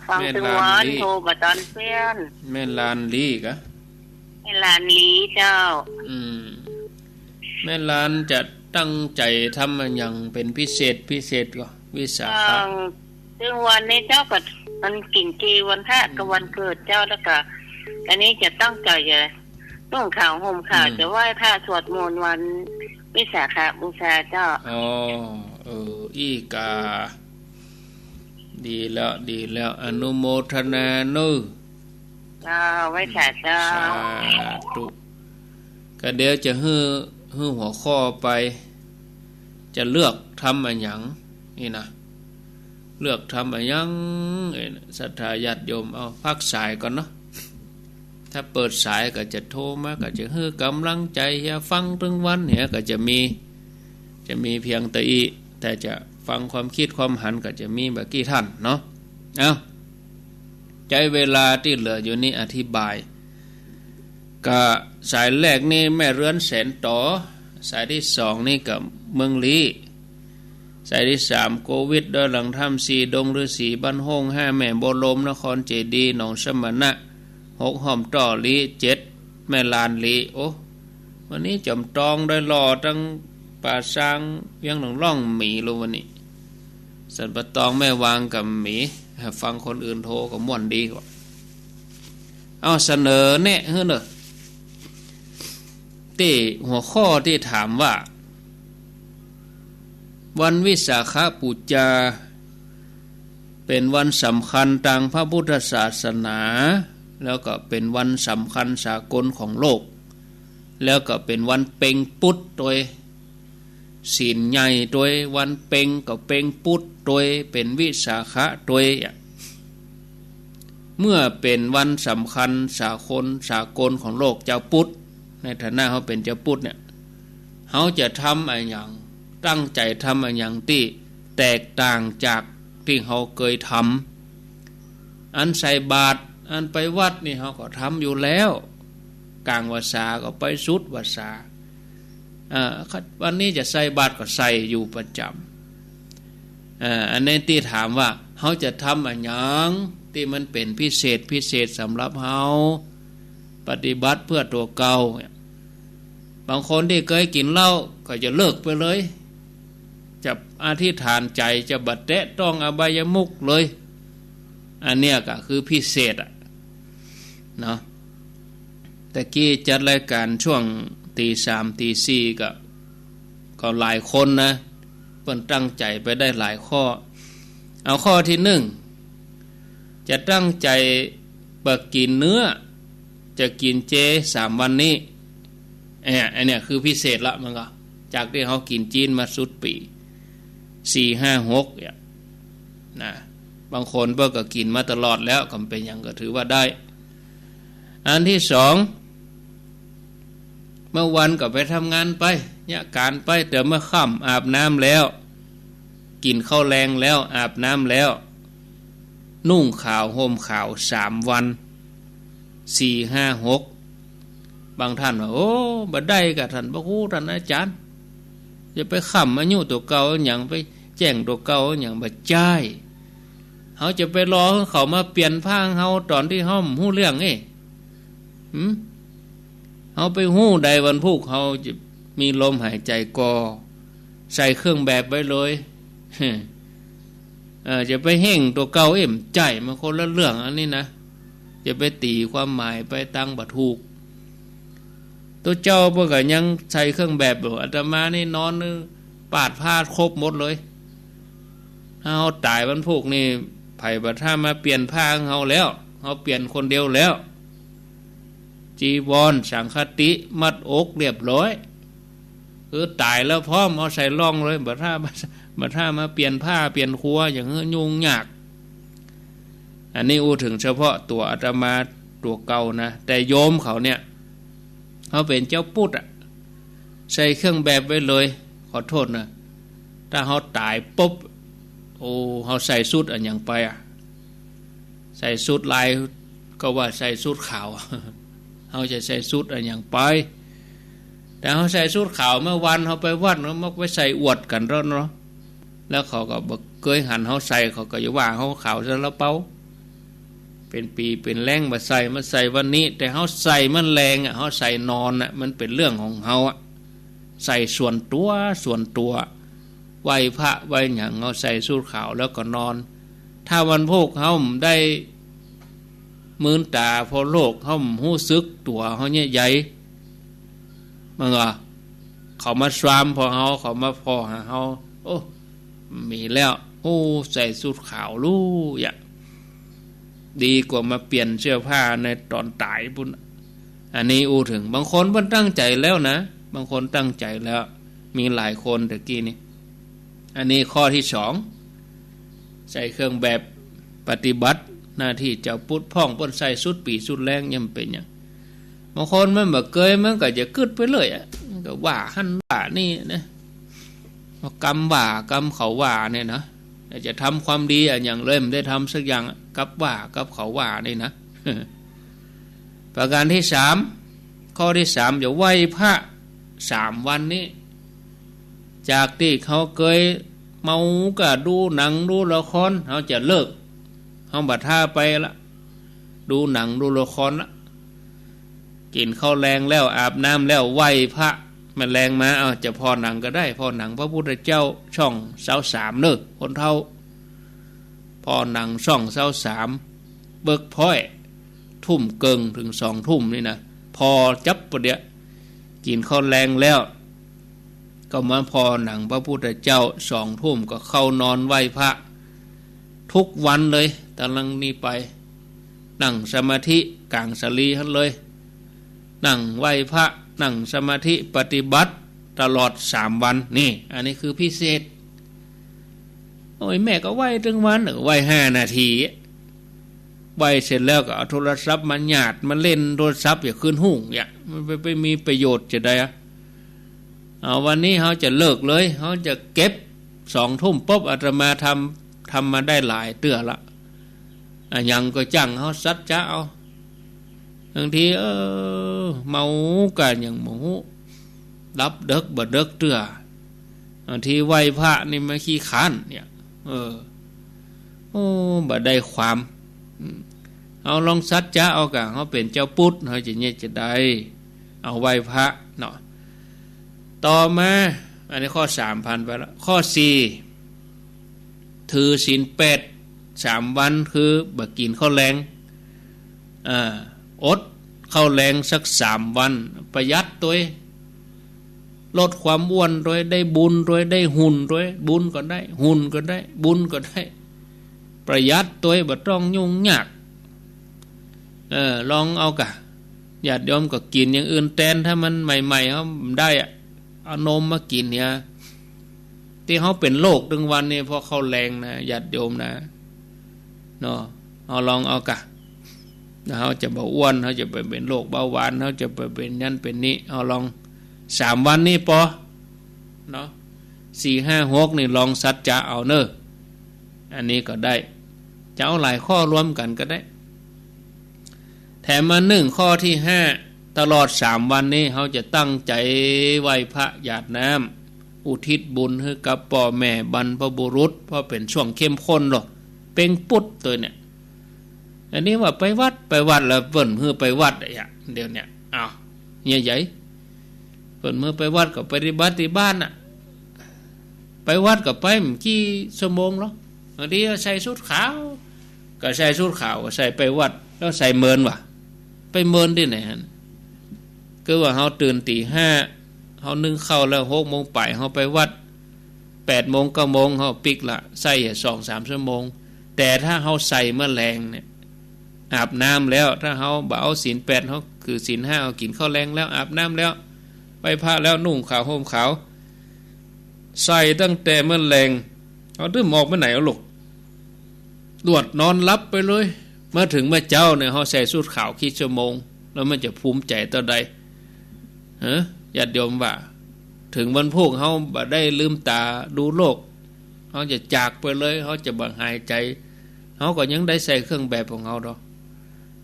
Speaker 2: ฟังถึงวันโทรมาตอนเพื่อน
Speaker 1: แม่ลานลีกะ
Speaker 2: แม่ลานลีเจ้า
Speaker 1: แม่ลานจะตั้งใจทำอย่างเป็นพิเศษก็วิสาขะ
Speaker 2: ถึงวันนี้เจ้าก็มันกิ่งกีวันพระกับวันเกิดเจ้าแล้วก็อันนี้จะตั้งใจจะนุ่งขาวห่มขาวจะไหว้พระสวดมนต์วันวิสาขบูชาเจ้า
Speaker 1: อีกาดีแล้วอนุโมทนาเน้อ
Speaker 2: ไว้ค่ะเจ้า
Speaker 1: สาธุก็เดี๋ยวจะฮื้อหัวข้อไปจะเลือกทำอะไรอย่างนี่นะเลือกทำอะไรอย่างศรัทธาญาติโยมเอาพักสายก่อนเนาะถ้าเปิดสายก็จะโทรมาก็จะฮื้อกำลังใจอย่าฟังถึงวันเนี่ยก็จะมีเพียงแต่จะฟังความคิดความหันก็จะมีแบบกี่ท่านเนาะเอาใจเวลาที่เหลืออยู่นี้อธิบายก็สายแรกนี่แม่เรือนแสนต่อสายที่สองนี่กับเมืองลีสายที่สามโควิดดอยหลังถ้ำสีดงฤาษีบ้านห้องห้าแม่โบลมนครเจดีหนองสมณะหกหอมต่อลีเจ็ดแม่ลานลีโอ้วันนี้จำตองได้หล่อตั้งป่าช้างเวียงหนองล่องหมีลงวันนี้สันปะตองแม่วางกับหมีฟังคนอื่นโทรก็ม่วนดีกว่าเอาเสนอแนะเฮ้อเนอะที่หัวข้อที่ถามว่าวันวิสาขบูชาเป็นวันสำคัญทางพระพุทธศาสนาแล้วก็เป็นวันสำคัญสากลของโลกแล้วก็เป็นวันเพ็งปุตโดยศีลใหญ่โดยวันเพ็งก็เพ็งปุตโดยเป็นวิสาขะโดยเมื่อเป็นวันสำคัญสากลของโลกเจ้าพุทธในฐานะเขาเป็นเจ้าพุทธเนี่ยเขาจะทำอะไรอย่างตั้งใจทำอะไรอย่างที่แตกต่างจากที่เขาเคยทำอันใส่บาตรอันไปวัดนี่เขาก็ทำอยู่แล้วกลางวาสาก็ไปสุดวาสาวันนี้จะใส่บาตรก็ใส่อยู่ประจำอันนี้ที่ถามว่าเขาจะทำอะไรอย่างที่มันเป็นพิเศษสำหรับเขาปฏิบัติเพื่อตัวเก่าบางคนที่เคยกินเหล้าก็จะเลิกไปเลยจะอธิษฐานใจจะบัดแตะต้องอบายมุขเลยอันเนี้ยก็คือพิเศษเนาะแต่กี้จัดรายการช่วงตีสามตีสี่ก็หลายคนนะเพิ่นตั้งใจไปได้หลายข้อเอาข้อที่หนึ่งจะตั้งใจกินเนื้อจะกินเจ3 วันนี้อันเนี้ยคือพิเศษละมันก็จากที่เขากินจีนมาสุดปี4 5 6เนี่ยนะบางคนก็กินมาตลอดแล้วก็เป็นอย่างก็ถือว่าได้อันที่สองเมื่อวันก็ไปทำงานไปเนี่ยการไปแต่เมื่อค่ำอาบน้ำแล้วกินข้าวแรงแล้วอาบน้ำแล้วนุ่งขาวห่มขาว3 วัน4 5 6บางท่านว่าโอ้บ่ได้กับท่านพระครูท่านอาจารย์จะไปขำอายุตัวเก่าอย่างไปแจ้งตัวเก่าอย่างบ่ใจเขาจะไปรอเขามาเปลี่ยนผ้าเขาตอนที่เขาหู้เรื่องเขาไปหู้ใดวันพุกเขาจะมีลมหายใจกอใส่เครื่องแบบไว้เลยจะไปเห่งตัวเก่าใจมันคนละเรื่องอันนี้นะจะไปตีความหมายไปตั้งบัตรถูกตัวเจ้าเพื่อก็ยังใส่เครื่องแบบอยู่อาตมานี่นอนปาดผ้าครบหมดเลยเขาตายวันพุกนี่ไผ่บัตรถ้ามาเปลี่ยนผ้าเขาแล้วเขาเปลี่ยนคนเดียวแล้วจีวรสังฆติมัดอกเรียบร้อยคือตายแล้วพร้อมเอาใส่ล่องเลยบัตรถ้ามาเปลี่ยนผ้าเปลี่ยนครัวอย่างเงี้ยยุ่งยากอันนี้อู้ถึงเฉพาะตัวอาตมาตัวเก่านะแต่โยมเขาเนี่ยเขาเป็นเจ้าพุทธใส่เครื่องแบบไว้เลยขอโทษนะถ้าเขาตายปุ๊บโอ้เขาใส่ชุดอันอย่างไปใส่ชุดลายก็ว่าใส่ชุดขาวเขาจะใส่ชุดอันอย่างไปแต่เขาใส่ชุดขาวเมื่อวันเขาไปวัดเขามักไปใส่อวดกันแล้วเนาะแล้วเขาก็บอกเคยหันเขาใส่เขาก็อย่าว่าเขาขาวซะแล้วเป้าเป็นปีเป็นแรงมาใส่วันนี้แต่เขาใส่มันแรงเขาใส่นอนมันเป็นเรื่องของเขาใส่ส่วนตัวไหวพระไหวอย่างเขาใส่สูทขาวแล้วก็นอนถ้าวันพวกเขาได้มืนตาพอโลกเขาหู้ซึกตัวเขาเนี่ยใหญ่มันก็เขามาสวามพอเขามาพอหาเขาโอ้ มีแล้วโอ้ใส่สูทขาวลู่อย่าดีกว่ามาเปลี่ยนเสื้อผ้าในตอนตายปุ่นอันนี้อูถึงบางคนเพิ่นตั้งใจแล้วนะบางคนตั้งใจแล้วมีหลายคนตะกี้นี่อันนี้ข้อที่สองใส่เครื่องแบบปฏิบัติหน้าที่เจ้าพุทธพ่องเพิ่นใส่สุดปีสุดแรงยังเป็นอย่างบางคนมันแบบเกยมันก็จะกึดไปเลยอ่ะก็ว่าหั่นว่านี่นะกรรมว่ากรรมเขาว่าเนี่ยนะจะทำความดีอย่างเริ่มได้ทำสักอย่างกับว่ากับเขาว่านี่นะ ประการที่สามข้อที่สามจะไหว้พระ3 วันนี้จากที่เขาเคยเมาก็ดูหนังดูละครเขาจะเลิกเขาบัดท่าไปละดูหนังดูละครละกินข้าวแรงแล้วอาบน้ำแล้วไหว้พระมันแรงมาเอาจะพอหนังก็ได้พอหนังพระพุทธเจ้าช่อง23เนอะคนเท่าพอหนังช่อง23เบิกพ้อยทุ่มเกิงถึง2 ทุ่มนี่นะพอจับประเดี๋ยวกินข้าวแรงแล้วก็มาพอหนังพระพุทธเจ้า2 ทุ่มก็เข้านอนไหว้พระทุกวันเลยตะลังนี้ไปนั่งสมาธิกลางสลีหันเลยนั่งไหว้พระนั่งสมาธิปฏิบัติตลอด3 วันนี่อันนี้คือพิเศษโอ้ยแม่ก็ไหว้ถึงวันไหว้5 นาทีไหว้เสร็จแล้วก็เอาโทรศัพท์มาหยาดมาเล่นโทรศัพท์อย่าขึ้นหุ่งอย่ามันไปมีประโยชน์จะได้อะเอาวันนี้เขาจะเลิกเลยเขาจะเก็บ2 ทุ่มปุ๊บอาตมาทำมาได้หลายเตื้อละยังก็จังเขาซัดจ้าเอาบางทีเมากันอย่างหมูรับเด็กบ่เด็กเตื้อบางทีไหว้พระนี่มาขี้ขานเนี่ยโอ้บ่ได้ความเอาลองซัดจ้าเอากะเขาเป็นเจ้าพุทธเขาจะเนี่ยจะได้เอาไหว้พระเนาะต่อมาอันนี้ข้อ3,000ไปแล้วข้อ4ถือศีล8 3 วันคือบ่กินข้าวแรงอดข้าวแรงสัก3 วันประหยัดตัวลดความอ้วนด้วยได้บุญด้วยได้หุ่นด้วยบุญก็ได้หุ่นก็ได้บุญก็ได้ประหยัดตัวบ่ต้องยุ่งยากลองเอากะญาติโยมก็กินอย่างอื่นแทนถ้ามันใหม่ๆเขาได้เอานมมากินเนี่ยที่เขาเป็นโรคถึงวันนี้เพราะเขาแรงนะญาติโยมนะเนาะเอาลองเอากะเขาจะบ่อ้วนเขาจะไปเป็นโรคเบาหวานเขาจะไปเป็นนั่นเป็นนี้เอาลอง3 วันนี้ปอเนาะ4 5 6นี่ลองสัจจะเอาเนอะอันนี้ก็ได้จะเอาหลายข้อรวมกันก็ได้แถมมา1ข้อที่5ตลอด3 วันนี้เขาจะตั้งใจไหว้พระหยาดน้ำอุทิศบุญให้กับพ่อแม่บรรพบุรุษเพราะเป็นช่วงเข้มข้นหรอกเป็นปุดตัวเนี่ยอันนี้ว่าไปวัดแล้วเพิ่นเพื่อไปวัดอ่ะเดี๋ยวเนี่ยอ้าวใหญ่ๆเพิ่นเมื่อไปวัดก็ปฏิบัติที่บ้านน่ะไปวัดก็ไปกี่ชั่วโมงหรอกบางทีใส่ชุดขาวก็ใส่ชุดขาวก็ใส่ไปวัดแล้วใส่เมินว่ะไปเมินที่ไหนฮะก็ว่าเขาตื่นตี 5เขานึ่งเข้าแล้ว6 โมงไปเขาไปวัด8 โมง 9 โมงเขาปิกละใส่ 2-3 ชั่วโมงแต่ถ้าเขาใส่เมื่อแรงเนี่ยอาบน้ำแล้วถ้าเขาบ่เอาศีล8เขาคือศีล5เขากินข้าวแรงแล้วอาบน้ำแล้วไหว้พระแล้วนุ่งขาวห่มขาวใส่ตั้งแต่เมื่อแรงเขาดื้อออกไปไหนเอาลูกดวดนอนรับไปเลยเมื่อถึงเมื่อเจ้าเนี่ยเขาใส่สูทขาวกี่ชั่วโมงแล้วมันจะภูมิใจต่อใดญาติโยมว่าถึงวันพวกเขาบ่ได้ลืมตาดูโลกเขาจะจากไปเลยเขาจะบังหายใจเขาก็ยังได้ใส่เครื่องแบบของเขาดอก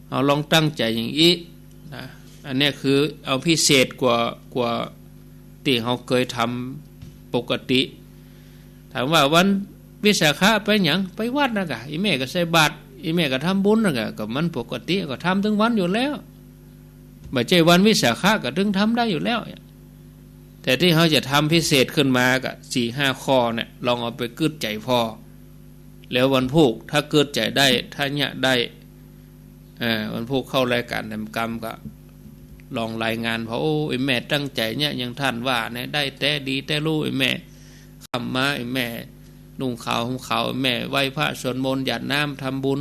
Speaker 1: เอาลองตั้งใจอย่างนี้นะอันนี้คือเอาพิเศษกว่าที่เขาเคยทำปกติถามว่าวันวิสาขะไปหยังไปวัดนะกะอีแม่ก็ใส่บาตรอีแม่ก็ทำบุญนะกะก็มันปกติก็ทำถึงวันอยู่แล้วไม่ใช่วันวิสาขะก็ถึงทำได้อยู่แล้วแต่ที่เขาจะทำพิเศษขึ้นมาก็4-5 ข้อเนี่ยลองเอาไปกึดใจพอแล้ววันพุธถ้าเกิดใจได้ถ้าเนี่ยได้วันพุธเข้ารายการทำกรรมก็ลองรายงานเพราะโอ้ไอ้แม่ตั้งใจเนี่ยยังท่านว่าเนี่ยได้แต่ดีแต่รู้ไอ้แม่คำมาไอ้แม่ นุ่งขาวห่มขาวแม่ไหว้พระสวดมนต์หยาดน้ำทำบุญ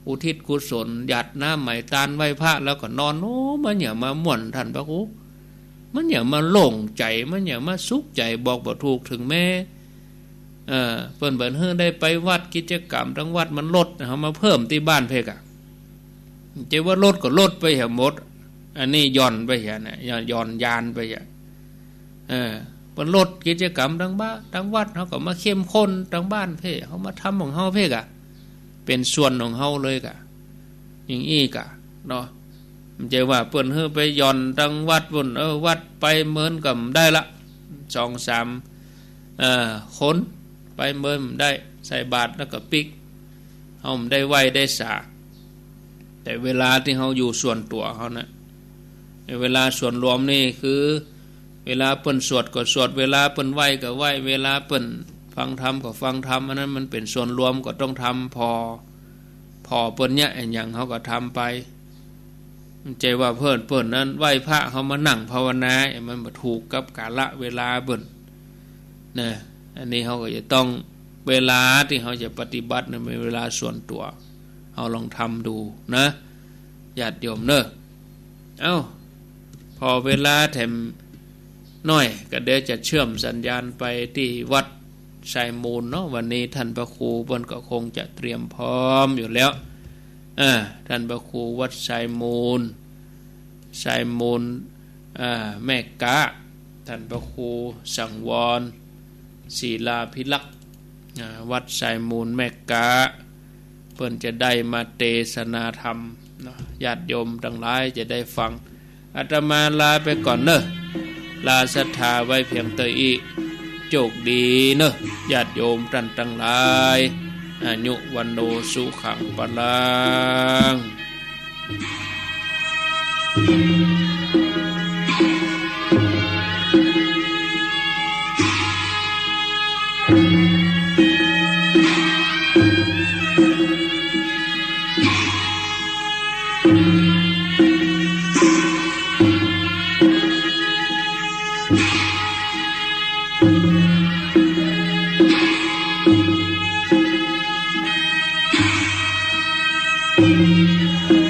Speaker 1: อุทิศกุศลหยาดน้ำไหมตาลไหว้พระแล้วก็นอนโอ้มันอย่ามาม่วนท่านพระครูมันอย่ามาโล่งใจมันอย่ามาสุขใจบอกบ่ถูกถึงแม่เปิ้นเบิ่นเฮือได้ไปวัดกิจกรรมทั้งวัดมันลดเฮามาเพิ่มที่บ้านเพกจะว่าลดก็ลดไปหมดอันนี้ย่อนไปนะย่อนยานไปมันลดกิจกรรมทั้งบ้านทั้งวัดเฮาก็มาเข้มข้นทั้งบ้านเพเฮามาทำของเฮาเพกเป็นส่วนของเฮาเลยอย่างอี้เนาะมันจะว่าเปิ้นเฮือไปย่อนทั้งวัดบนวัดไปเหมือนกับได้ละ 2-3 คนไปเมื่อได้ใส่บาตรแล้วก็ปิกเฮาได้ไหวได้สาแต่เวลาที่เฮาอยู่ส่วนตัวเฮานะเวลาส่วนรวมนี่คือเวลาเปิ้นสวดก็สวดเวลาเปิ้นไหวก็ไหวเวลาเปิ้นฟังธรรมก็ฟังธรรมอันนั้นมันเป็นส่วนรวมก็ต้องทำพอเปิ้นเนี่ยอย่างเฮาก็ทำไปใจว่าเพิ่นนั้นไหวพระเฮามานั่งภาวนามันบ่ถูกกับกาลเวลาเปิ้นนะอันนี้เขาก็จะต้องเวลาที่เขาจะปฏิบัติในเวลาส่วนตัวเขาลองทำดูนะญาติโยมเนอะพอเวลาแถมน้อยก็เดี๋ยวจะเชื่อมสัญญาณไปที่วัดไซมูลเนาะวันนี้ท่านพระครูเพิ่นก็คงจะเตรียมพร้อมอยู่แล้วท่านพระครูวัดไซมูลแม่กะท่านพระครูสังวรศีลาภิลักษ์วัดไซมูลแม่กะเพิ่นจะได้มาเทศนาธรรมญาติโยมทั้งหลายจะได้ฟังอาตมาลาไปก่อนเนอะลาศรัทธาไว้เพียงเตอีโชคดีเนอะญาติโยมท่านทั้งหลายอายุวันโนสุขังปะลัง
Speaker 4: Thank you.